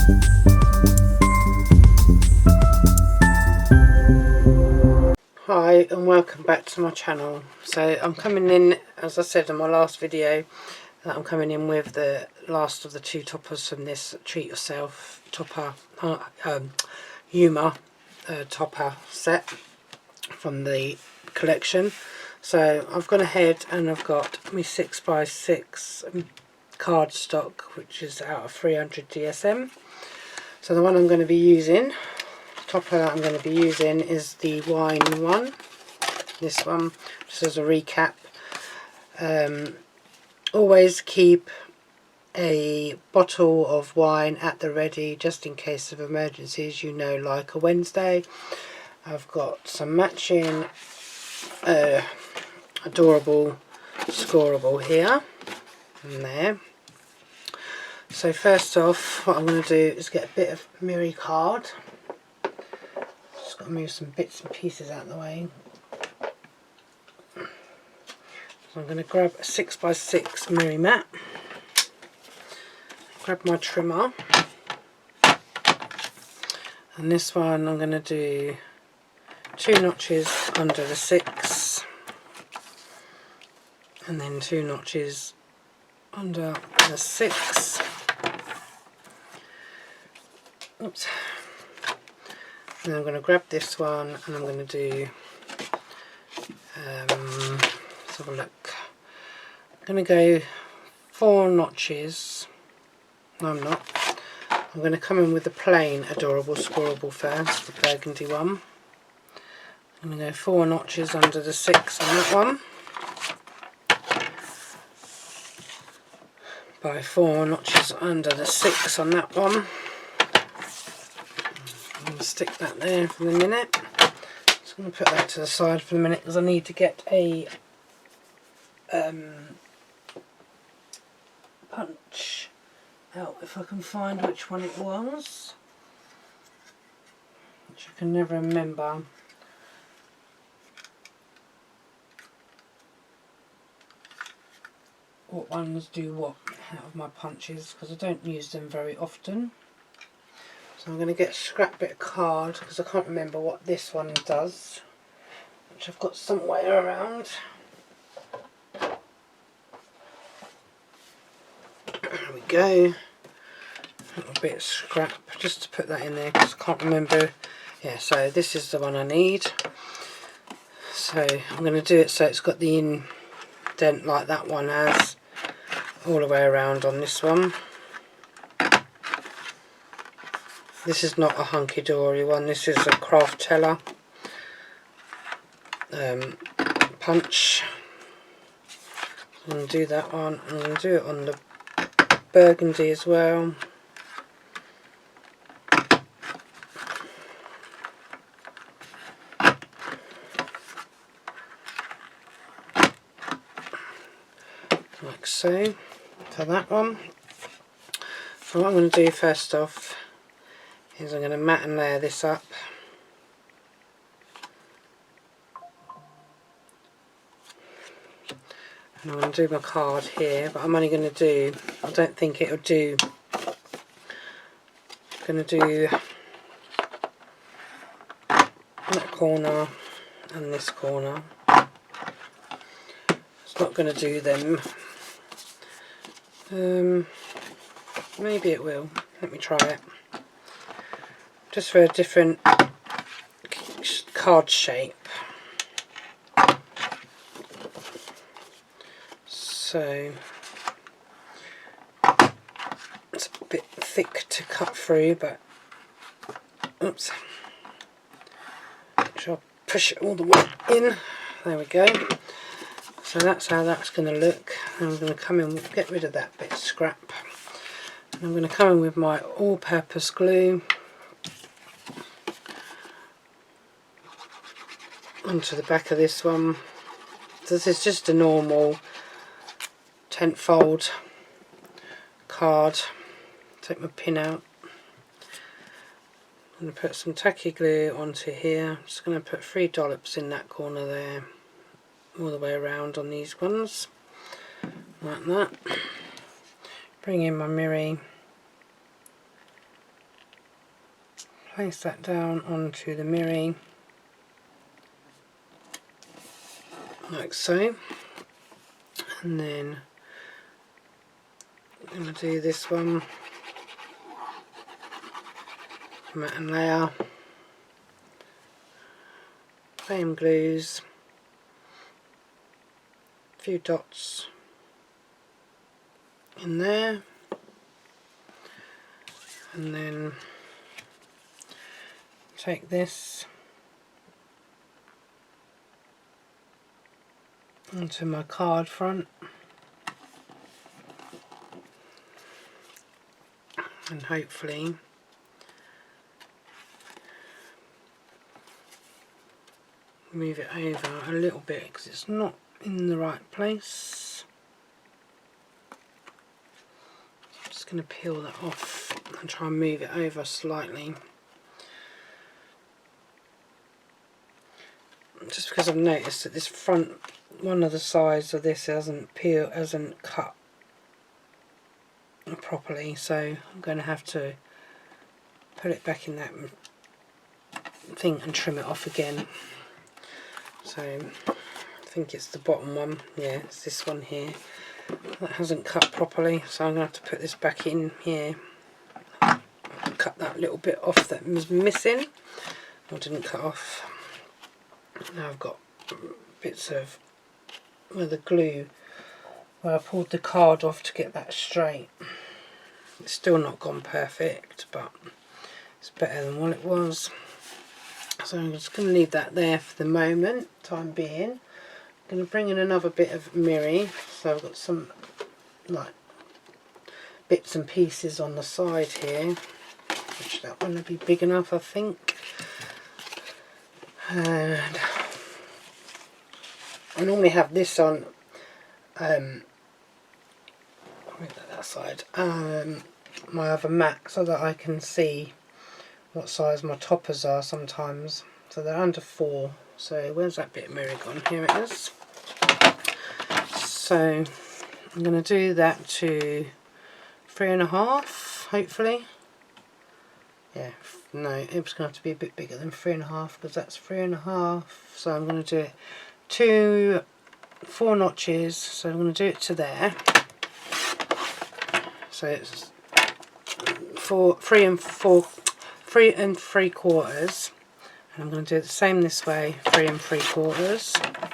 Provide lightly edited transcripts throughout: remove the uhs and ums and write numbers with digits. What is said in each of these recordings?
Hi and welcome back to my channel. So I'm coming in, as I said in my last video, that I'm coming in with the last of the two toppers from this Treat Yourself topper, Humour topper set from the collection. So I've gone ahead and I've got my 6x6 cardstock, which is out of 300 DSM. So the one I'm going to be using, topper that I'm going to be using, is the wine one. This one, just as a recap, always keep a bottle of wine at the ready just in case of emergencies, you know, like a Wednesday. I've got some matching adorable scoreable here and there. So first off, what I'm going to do is get a bit of Miri card. Just got to move some bits and pieces out of the way. So I'm going to grab a 6x6 Miri mat, grab my trimmer, and this one I'm going to do 2 notches under the 6 and then 2 notches under the 6. Oops. And I'm going to grab this one and I'm going to do, let's have a look, I'm going to go 4 notches, no I'm not, I'm going to come in with the plain adorable scoreable first, the burgundy one. I'm going to go 4 notches under the 6 on that one, by 4 notches under the 6 on that one. I'm going to stick that there for the minute. Just going to put that to the side for the minute because I need to get a punch out if I can find which one it was, which I can never remember. What ones do what out of my punches, because I don't use them very often. So I'm going to get a scrap bit of card because I can't remember what this one does, which I've got somewhere around. There we go. A little bit of scrap just to put that in there because I can't remember. Yeah, so this is the one I need. So I'm going to do it so it's got the indent like that one has all the way around on this one. This is not a Hunkydory one, this is a Craft Teller punch. I'm going to do that one, I'm going to do it on the burgundy as well. Like so, for that one. So what I'm going to do first off is I'm going to mat and layer this up. And I'm going to do my card here, but I'm only going to do, I don't think it'll do, I'm going to do that corner and this corner. It's not going to do them. Maybe it will. Let me try it. Just for a different card shape. So it's a bit thick to cut through, but oops. I'll push it all the way in. There we go. So that's how that's going to look. And I'm going to come in, get rid of that bit of scrap. And I'm going to come in with my all-purpose glue onto the back of this one. This is just a normal tent fold card. Take my pin out. I'm going to put some tacky glue onto here. I'm just going to put 3 dollops in that corner there, all the way around on these ones, like that. Bring in my Miri, place that down onto the mirror like so, and then I'm going to do this one, matte and layer, flame glues, a few dots in there, and then take this onto my card front and hopefully move it over a little bit because it's not in the right place. I'm just going to peel that off and try and move it over slightly, just because I've noticed that this front, one of the sides of this hasn't cut properly, so I'm going to have to put it back in that thing and trim it off again. So I think it's the bottom one, yeah, it's this one here that hasn't cut properly, so I'm going to have to put this back in here, cut that little bit off that was missing or didn't cut off. Now I've got bits of where the glue, where I pulled the card off to get that straight. It's still not gone perfect, but it's better than what it was. So I'm just going to leave that there for the moment, time being. I'm going to bring in another bit of mirror, so I've got some like bits and pieces on the side here, which that one will be big enough, I think. And I normally have this on that side, my other mat, so that I can see what size my toppers are sometimes. So they're under 4. So where's that bit of mirror gone? Here it is. So I'm going to do that to 3.5, hopefully. Yeah, no, it was going to have to be a bit bigger than 3.5 because that's 3.5. So I'm going to do 4 notches. So I'm going to do it to there. So it's 3 3.75, and I'm going to do the same this way, 3 3/4.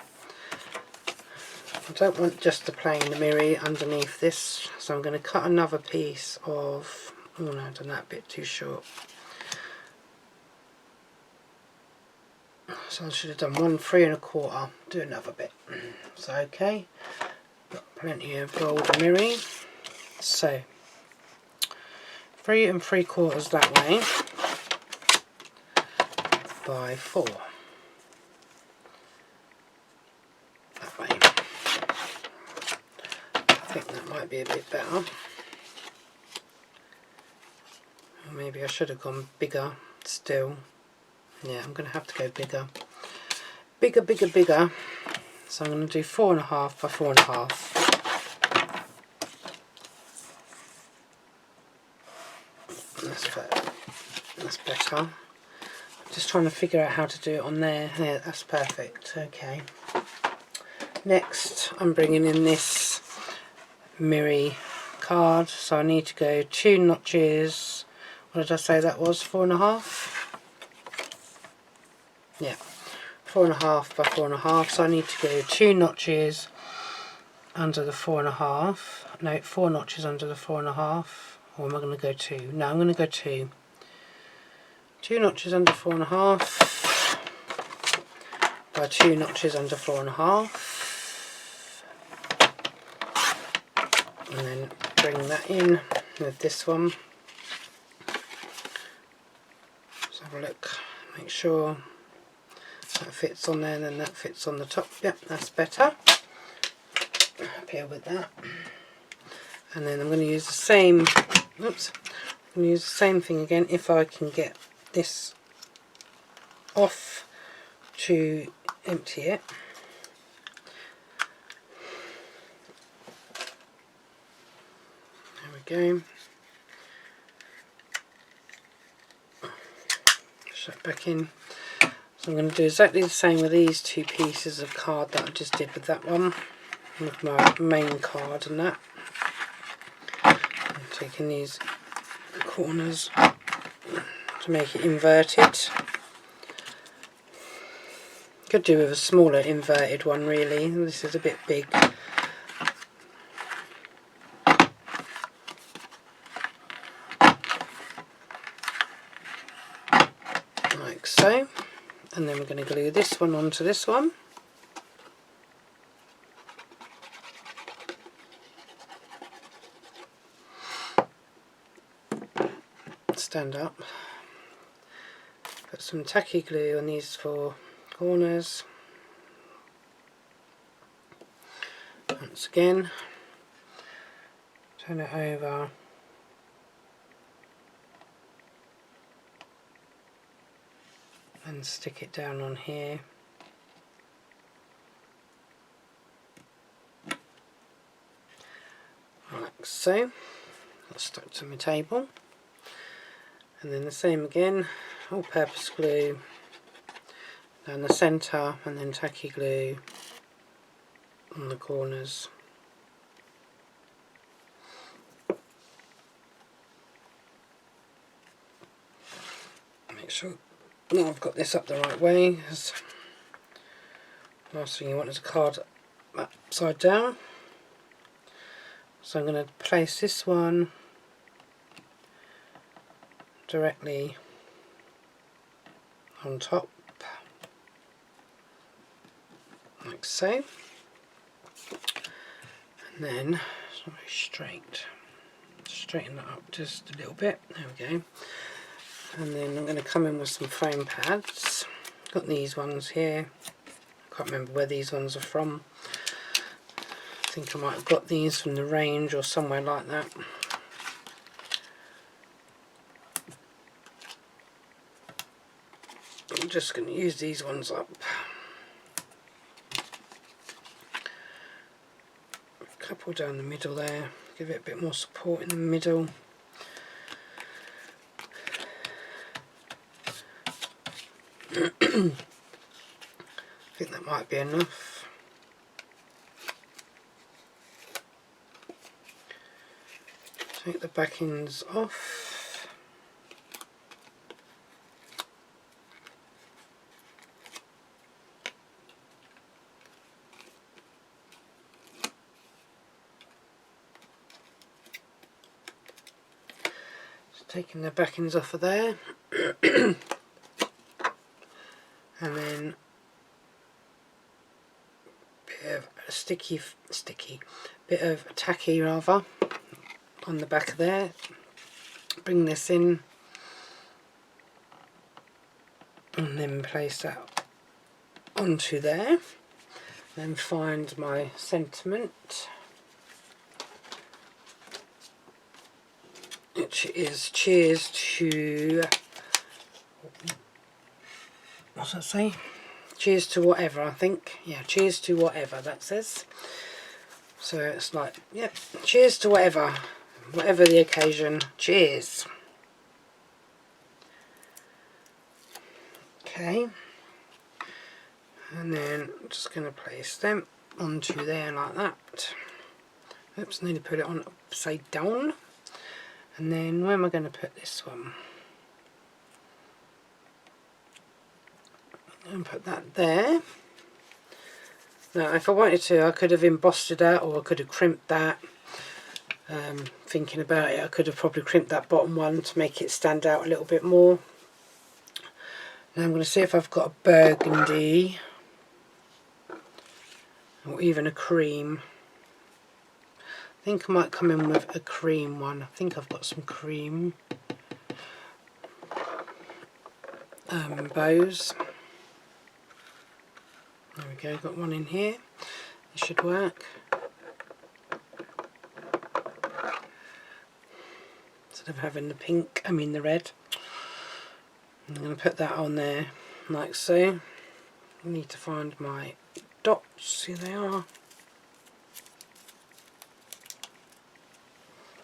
I don't want just the plain mirror underneath this, so I'm going to cut another piece of, oh no, I've done that a bit too short. So I should have done 1 3.25, do another bit. So okay, got plenty of old mirror. So 3 3/4 that way by 4 that way. I think that might be a bit better. Or maybe I should have gone bigger still. Yeah, I'm going to have to go bigger. Bigger, bigger, bigger. So I'm going to do 4.5 by 4.5. That's better. Just trying to figure out how to do it on there. Yeah, that's perfect. Okay. Next, I'm bringing in this mirror card. So I need to go 2 notches. What did I say that was? 4.5? Yeah. 4.5 by 4.5. So I need to go 2 notches under the 4.5. No, 4 notches under the 4.5. Or am I going to go 2? No, I'm going to go 2. 2 notches under 4.5 by 2 notches under 4.5, and then bring that in with this one. Let's have a look, make sure that fits on there and then that fits on the top. Yep, that's better. Happy with that. And then I'm going to use the same, oops, I'm going to use the same thing again if I can get this off to empty it. There we go. that back in. So I'm going to do exactly the same with these two pieces of card that I just did with that one, with my main card and that. I'm taking these corners to make it inverted. Could do with a smaller inverted one really, this is a bit big. Like so. And then we're going to glue this one onto this one. Stand up. Put some tacky glue on these four corners. Once again, turn it over. And stick it down on here. Like so. That's stuck to my table. And then the same again, all-purpose glue down the centre and then tacky glue on the corners. Make sure now I've got this up the right way, because last thing you want is a card upside down. So I'm going to place this one directly on top, like so, and then it's not very straight. Straighten that up just a little bit. There we go. And then I'm going to come in with some foam pads. Got these ones here. I can't remember where these ones are from. I think I might have got these from the range or somewhere like that. I'm just going to use these ones up. A couple down the middle there, give it a bit more support in the middle. I think that might be enough. Take the backings off. Taking the backings off of there. And then bit of sticky, bit of tacky rather on the back of there. Bring this in and then place that onto there. Then find my sentiment, which is cheers to, what's that say? Cheers to whatever, I think. Yeah, cheers to whatever that says. So it's like, yep, cheers to whatever the occasion, cheers. Okay, and then I'm just going to place them onto there like that. Oops, nearly put it on upside down. And then where am I going to put this one? And put that there. Now if I wanted to, I could have embossed that, or I could have crimped that. Thinking about it, I could have probably crimped that bottom one to make it stand out a little bit more. Now I'm going to see if I've got a burgundy or even a cream. I think I might come in with a cream one. I think I've got some cream bows. There we go, got one in here. This should work. Instead of having the pink, I mean the red. I'm going to put that on there like so. I need to find my dots. Here they are.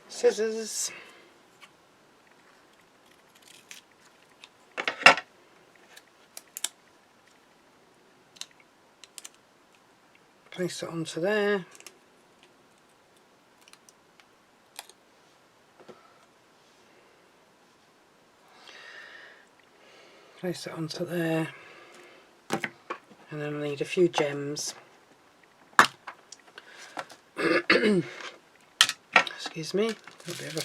Scissors. Place it onto there. Place it onto there. And then I need a few gems. Excuse me, a bit of a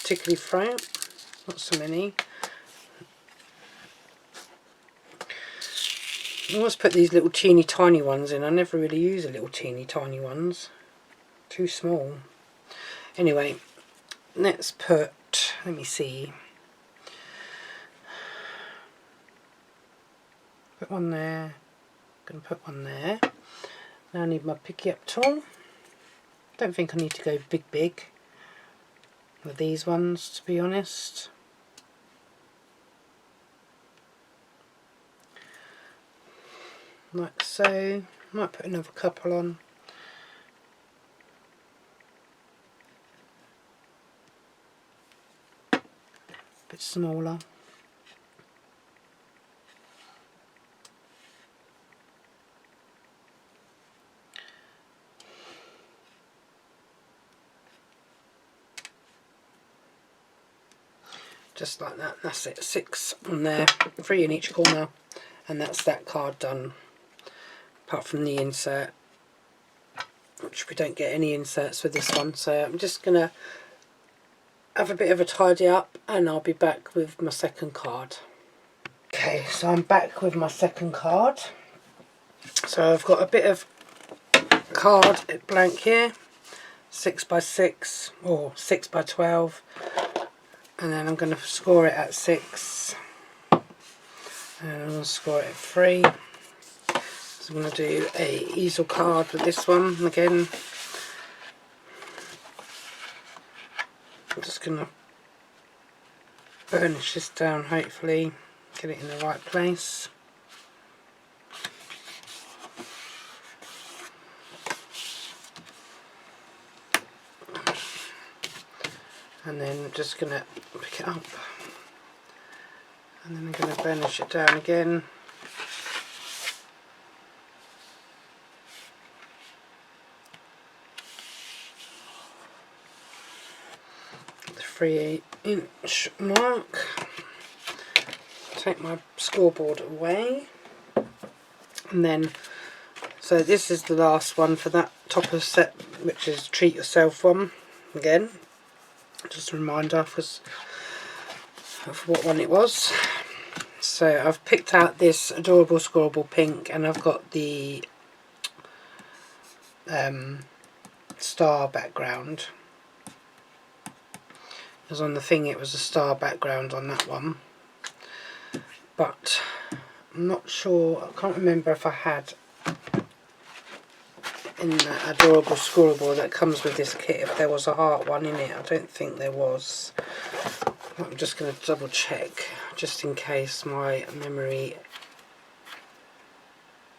tickly throat, not so many. I always put these little teeny tiny ones in. I never really use the little teeny tiny ones. Too small. Anyway, let's put, let me see. Put one there. Gonna put one there. Now I need my picky up tool. Don't think I need to go big with these ones, to be honest. Like so. Might put another couple on. A bit smaller. Just like that. That's it. 6 on there, 3 in each corner, and that's that card done. Apart from the insert, which we don't get any inserts with this one, so I'm just gonna have a bit of a tidy up and I'll be back with my second card. Okay, so I'm back with my second card. So I've got a bit of card blank here, 6 by 6 or 6 by 12, and then I'm going to score it at 6, and I'm going to score it at 3. So I'm going to do a easel card with this one again. I'm just going to burnish this down, hopefully get it in the right place. And then I'm just going to pick it up, and then I'm going to burnish it down again. The 3/8" mark. Take my scoreboard away, and then so this is the last one for that topper set, which is Treat Yourself one. Again, just a reminder of what one it was. So I've picked out this adorable scorable pink, and I've got the star background. Because on the thing it was a star background on that one, but I'm not sure, I can't remember if I had in that adorable scorable that comes with this kit if there was a heart one in it. I don't think there was. I'm just going to double check just in case my memory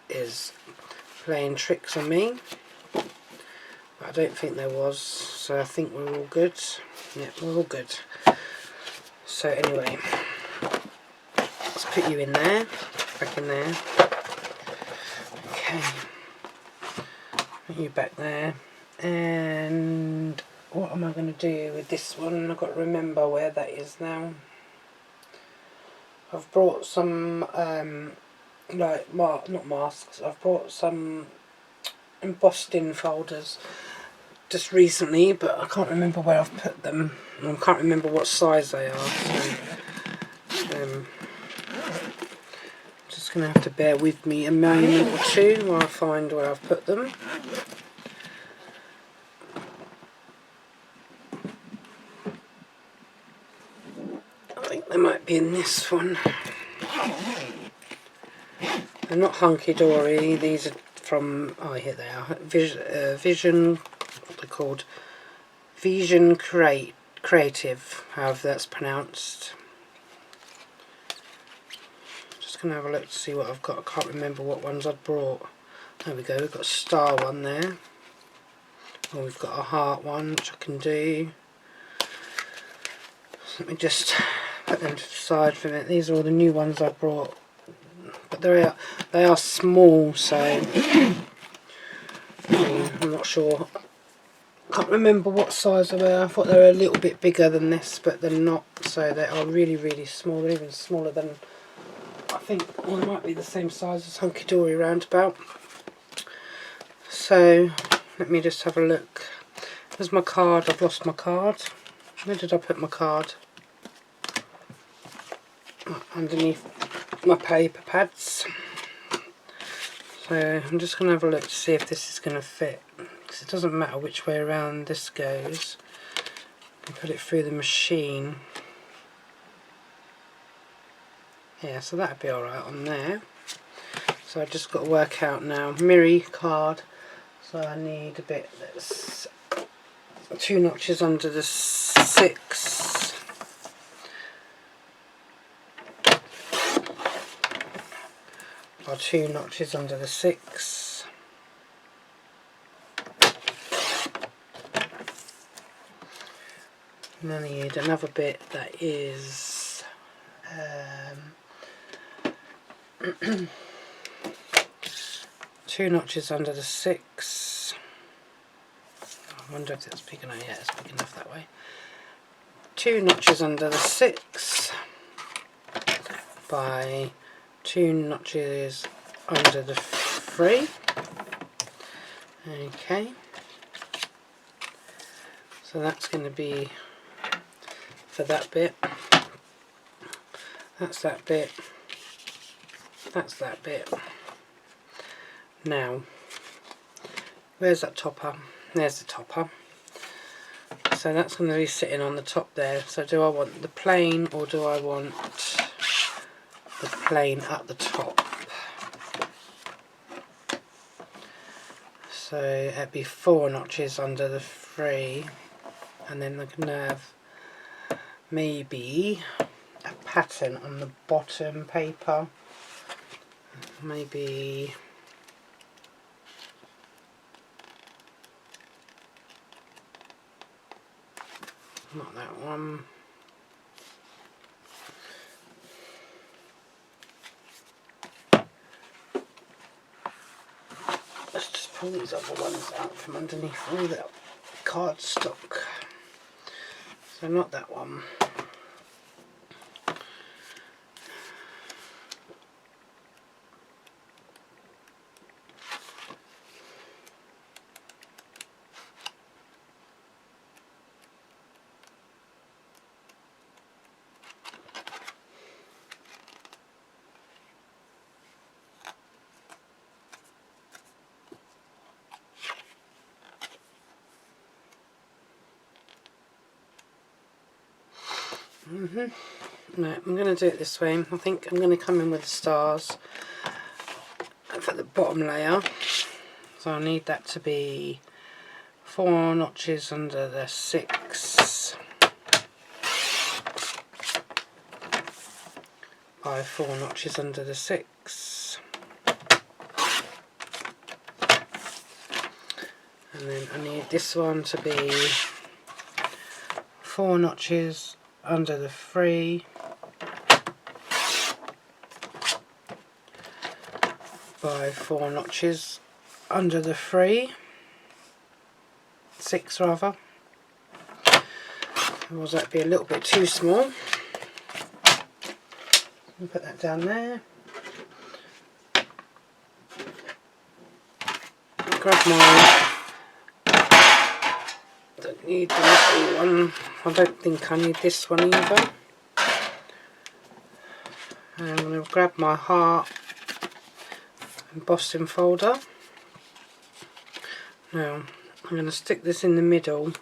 is playing tricks on me, but I don't think there was, so I think we're all good. Yeah, we're all good. So anyway, let's put you in there, back in there. Okay, put you back there. And what am I going to do with this one? I've got to remember where that is now. I've brought some like not masks, I've brought some embossed in folders just recently, but I can't remember where I've put them, and I can't remember what size they are, so just going to have to bear with me a moment or two while I find where I've put them. I think they might be in this one. They're not Hunkydory, these are from, oh here they are, Vision, what they're called, Vision Creative, however that's pronounced. Just going to have a look to see what I've got. I can't remember what ones I'd brought. There we go, we've got a star one there. Oh, we've got a heart one, which I can do. Let me just put them to the side for a minute. These are all the new ones I brought, but they are small, so I'm not sure. I can't remember what size they were. I thought they were a little bit bigger than this, but they're not. So they are really, really small. They're even smaller than, I think, well, they might be the same size as Hunkydory roundabout. So let me just have a look. There's my card. I've lost my card. Where did I put my card? Underneath my paper pads. So I'm just going to have a look to see if this is going to fit, because it doesn't matter which way around this goes. I can put it through the machine. Yeah, so that'd be alright on there. So I just got to work out now. Miri card. So I need a bit that's 2 notches under the 6. Or 2 notches under the 6. And then I need another bit that is 2 notches under the 6. I wonder if that's big enough. Yeah, it's big enough that way. 2 notches under the 6 by 2 notches under the 3. Okay, so that's going to be for that bit. That's that bit. That's that bit. Now, where's that topper? There's the topper. So that's going to be sitting on the top there. So do I want the plain or do I want the plain at the top? So it'd be 4 notches under the 3, and then I can have maybe a pattern on the bottom paper. Maybe not that one. Let's just pull these other ones out from underneath all that cardstock. So not that one. No, I'm going to do it this way. I think I'm going to come in with the stars for the bottom layer. So I need that to be 4 notches under the 6 by 4 notches under the 6. And then I need this one to be 4 notches under the 3 by 4 notches under the 6 rather. Otherwise that'd be a little bit too small. I'll put that down there. Grab my, don't need the little one. I don't think I need this one either. And I'm going to grab my heart embossing folder. Now I'm going to stick this in the middle.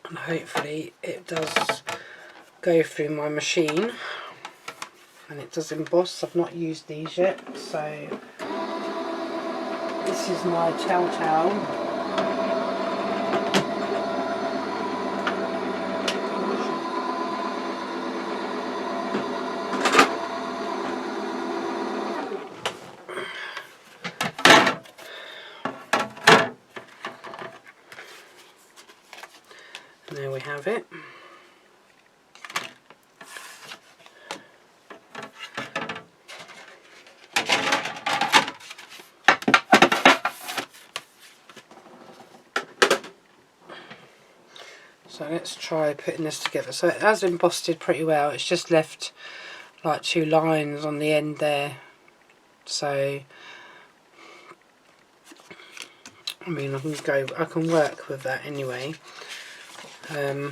And hopefully it does go through my machine and it does emboss. I've not used these yet, so this is my telltale. And there we have it. So let's try putting this together. So it has embossed pretty well. It's just left like 2 lines on the end there. So I mean, I can work with that anyway. So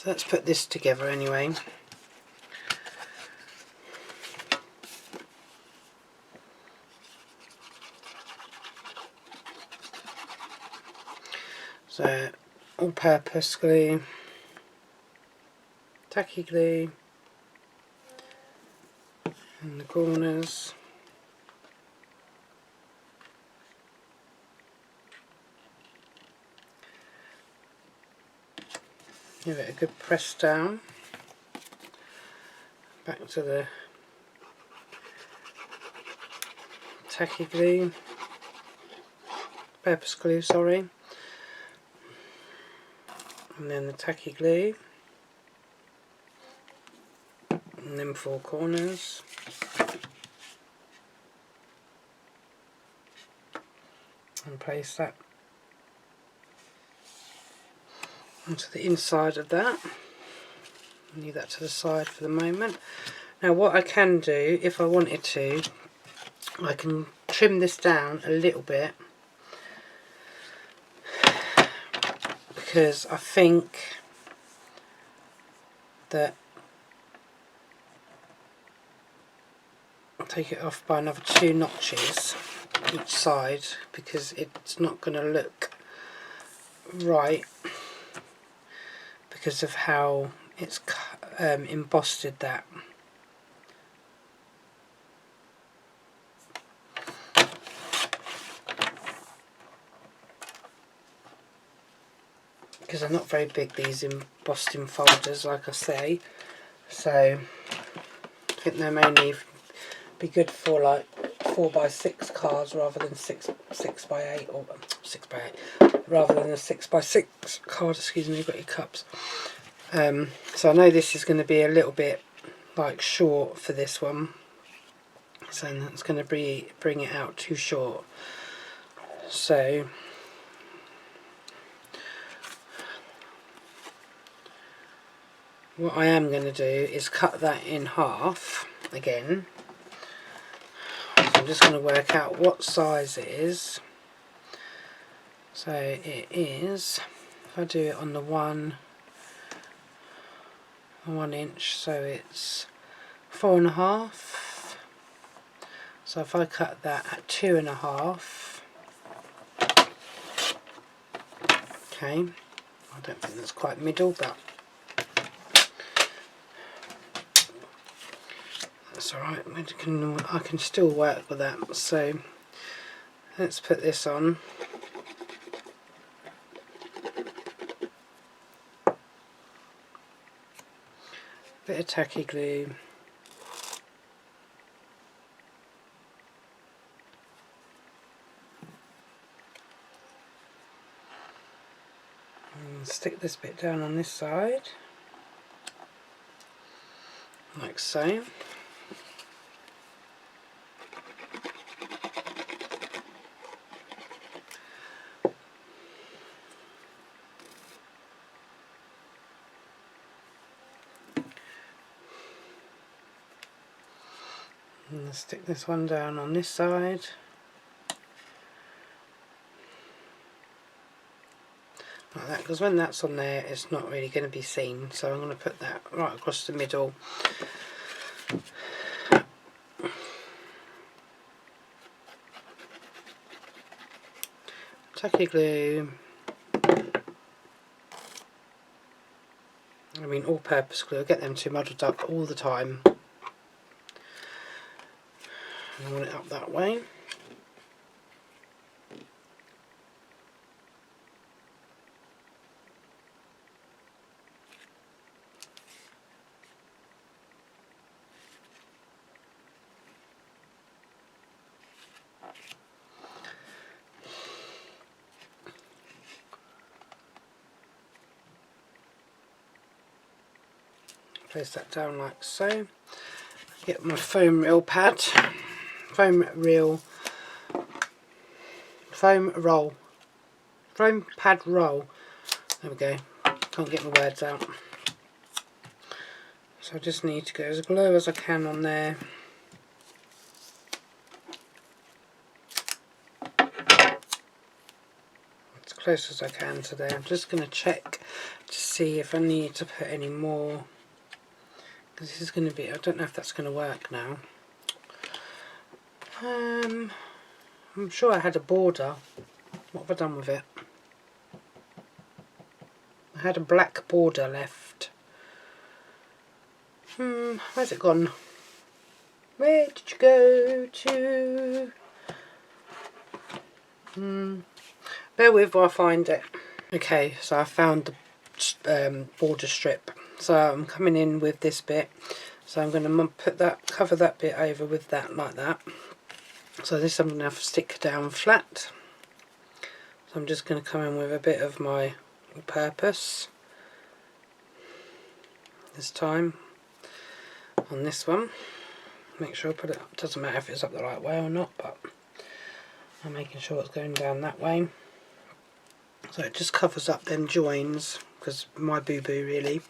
let's put this together anyway. So all-purpose glue, tacky glue in the corners. Give it a good press down. Back to the tacky glue, purpose glue, sorry. And then the tacky glue. And then 4 corners. And place that onto the inside of that. Leave that to the side for the moment. Now what I can do, if I wanted to, I can trim this down a little bit, because I think that I'll take it off by another 2 notches each side, because it's not going to look right because of how it's embossed that. Because they're not very big, these embossed folders, like I say, so I think they may only be good for like 4x6 cards rather than 6x8, or 6x8 rather than a 6x6 card. Excuse me, you've got your cups. So I know this is going to be a little bit like short for this one, so that's going to bring it out too short. So what I am going to do is cut that in half again. So I'm just going to work out what size it is. So it is, if I do it on the 1 inch, so it's 4.5. So if I cut that at 2.5, okay, I don't think that's quite middle, but that's alright, I can still work with that. So let's put this on. Bit of tacky glue. And stick this bit down on this side, like so. And stick this one down on this side. Like that, because when that's on there it's not really going to be seen, so I'm going to put that right across the middle. Tacky glue, I mean all-purpose glue, I get them 2 muddled up all the time. I want it up that way. Place that down like so. Get my foam roll pad, foam pad roll. There we go. Can't get my words out. So I just need to go as low as I can on there. As close as I can to there. I'm just going to check to see if I need to put any more. Because this is going to be, I don't know if that's going to work now. I'm sure I had a border. What have I done with it? I had a black border left. Where's it gone? Where did you go to? Bear with while I find it. Okay, so I found the border strip. So I'm coming in with this bit. So I'm going to put that, cover that bit over with that, like that. So this I'm going to have to stick down flat. So I'm just going to come in with a bit of my purpose this time on this one. Make sure I put it up. Doesn't matter if it's up the right way or not, but I'm making sure it's going down that way. So it just covers up them joins, because my boo-boo really.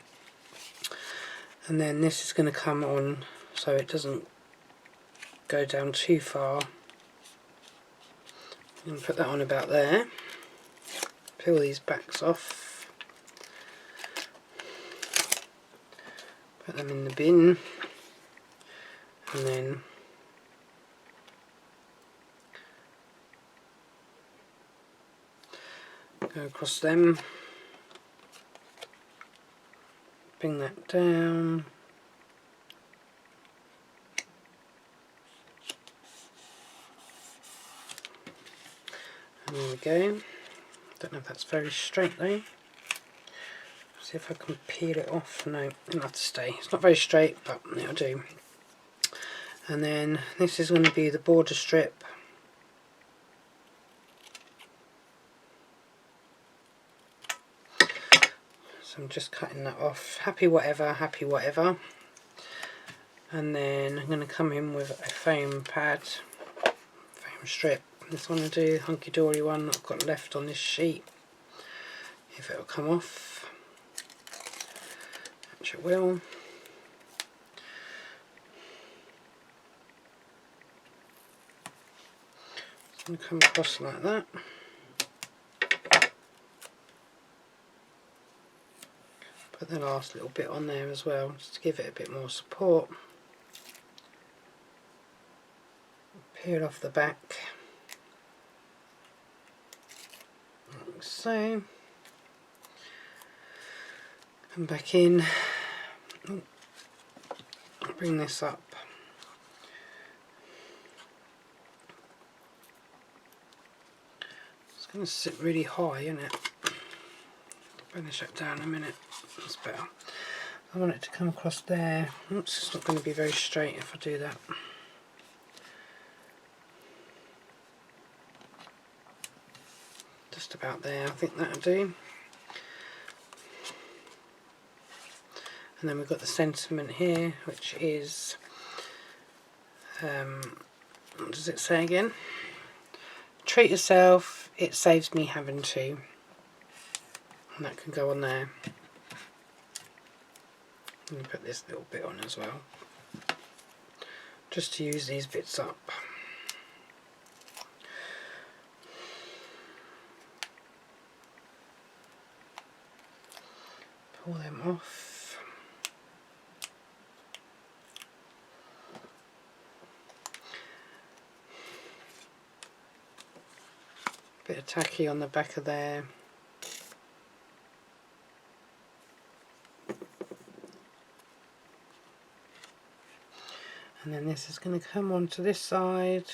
And then this is going to come on so it doesn't go down too far. I'm going to put that on about there. Peel these backs off. Put them in the bin. And then go across them. Bring that down. And there we go. Don't know if that's very straight though. See if I can peel it off. No, it'll have to stay. It's not very straight, but it'll do. And then this is going to be the border strip. So I'm just cutting that off. Happy whatever, happy whatever. And then I'm going to come in with a foam pad, foam strip. This one I do, Hunkydory one that I've got left on this sheet. If it'll come off, which it will. It's going to come across like that. Put the last little bit on there as well, just to give it a bit more support. Peel off the back. Like so. Come back in. Bring this up. It's going to sit really high, isn't it? Bring this up down a minute. That's better. I want it to come across there. Oops, it's not going to be very straight if I do that. Just about there, I think that'll do. And then we've got the sentiment here, which is, what does it say again? Treat yourself, it saves me having to. And that can go on there. And put this little bit on as well, just to use these bits up. Pull them off. Bit of tacky on the back of there. And then this is going to come onto this side,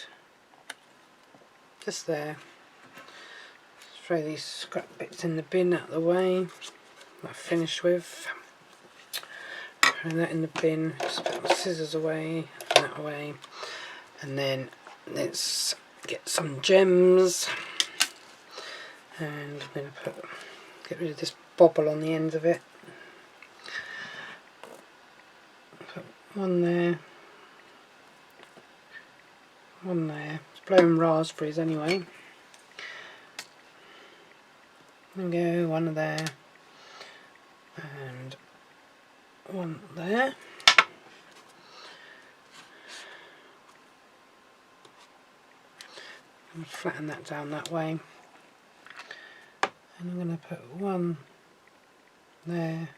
just there. Throw these scrap bits in the bin out of the way. I've finished with. Throw that in the bin. Just put my scissors away, and that away, and then let's get some gems. And I'm going to get rid of this bobble on the end of it. Put one there. One there. It's blowing raspberries anyway. There we go, one there. and one there. I'm going to flatten that down that way, and I'm going to put one there,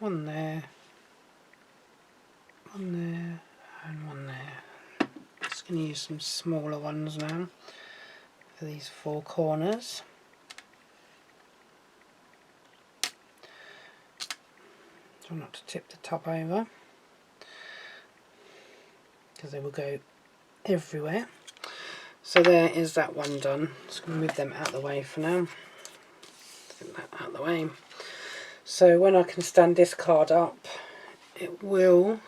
one there, one there, and one there. Just going to use some smaller ones now for these four corners. Try not to tip the tub over, because they will go everywhere. So there is that one done. Just going to move them out of the way for now. Get that out of the way. So when I can stand this card up, it will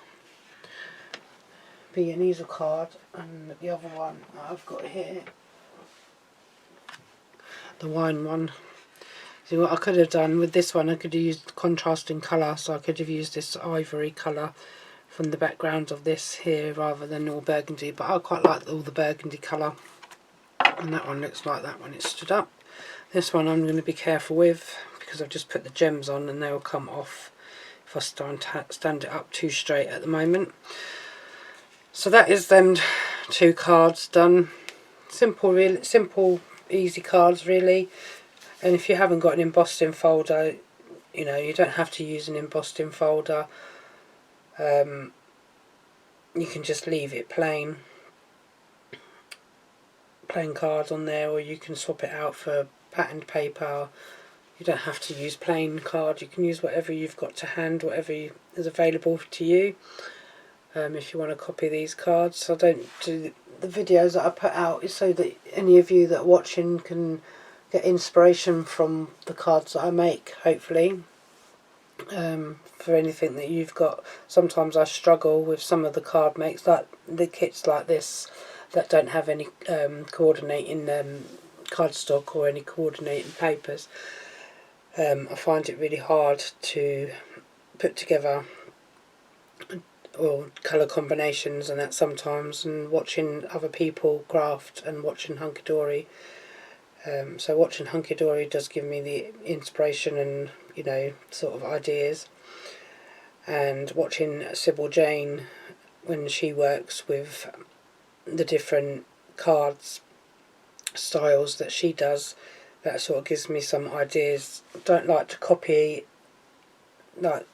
be an easel card, and the other one I've got here, the wine one. See, what I could have done with this one, I could have used contrasting colour, so I could have used this ivory colour from the background of this here rather than all burgundy, but I quite like all the burgundy colour, and that one looks like that when it's stood up. This one I'm going to be careful with, because I've just put the gems on and they'll come off if I stand it up too straight at the moment. So that is them two cards done. Simple, really simple, easy cards really. And if you haven't got an embossing folder, you know, you don't have to use an embossing folder. You can just leave it plain cards on there, or you can swap it out for patterned paper. You don't have to use plain card. You can use whatever you've got to hand, whatever is available to you. If you want to copy these cards, I don't do the videos that I put out is so that any of you that are watching can get inspiration from the cards that I make, hopefully. For anything that you've got. Sometimes I struggle with some of the card makes, like the kits like this that don't have any coordinating cardstock or any coordinating papers. I find it really hard to put together, or colour combinations and that sometimes, and watching other people craft and watching Hunkydory. So watching Hunkydory does give me the inspiration and, you know, sort of ideas. And watching Sybil Jane when she works with the different cards styles that she does, that sort of gives me some ideas. I don't like to copy like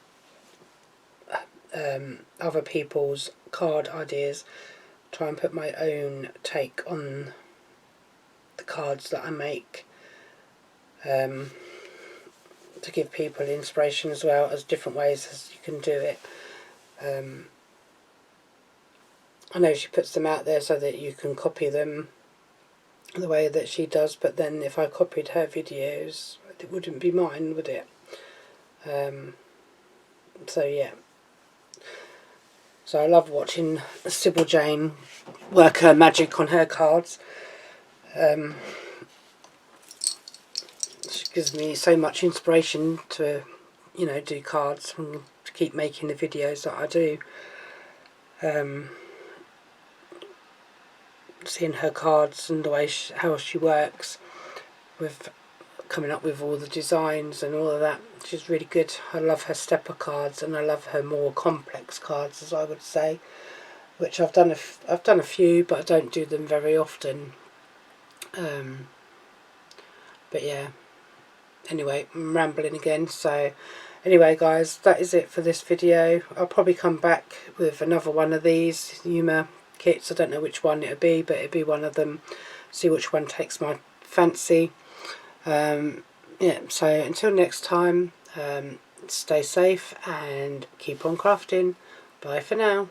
other people's card ideas. Try and put my own take on the cards that I make, to give people inspiration as well as different ways as you can do it. I know she puts them out there so that you can copy them the way that she does, but then if I copied her videos, it wouldn't be mine, would it? So yeah. So I love watching Sybil Jane work her magic on her cards. She gives me so much inspiration to, you know, do cards and to keep making the videos that I do. Seeing her cards and the way how she works with coming up with all the designs and all of that, she's really good. I love her stepper cards, and I love her more complex cards, as I would say, which I've done a few, but I don't do them very often. But yeah, anyway, I'm rambling again. So anyway guys, that is it for this video. I'll probably come back with another one of these Humour kits. I don't know which one it'll be, but it'll be one of them. See which one takes my fancy. Yeah, so until next time, stay safe and keep on crafting. Bye for now.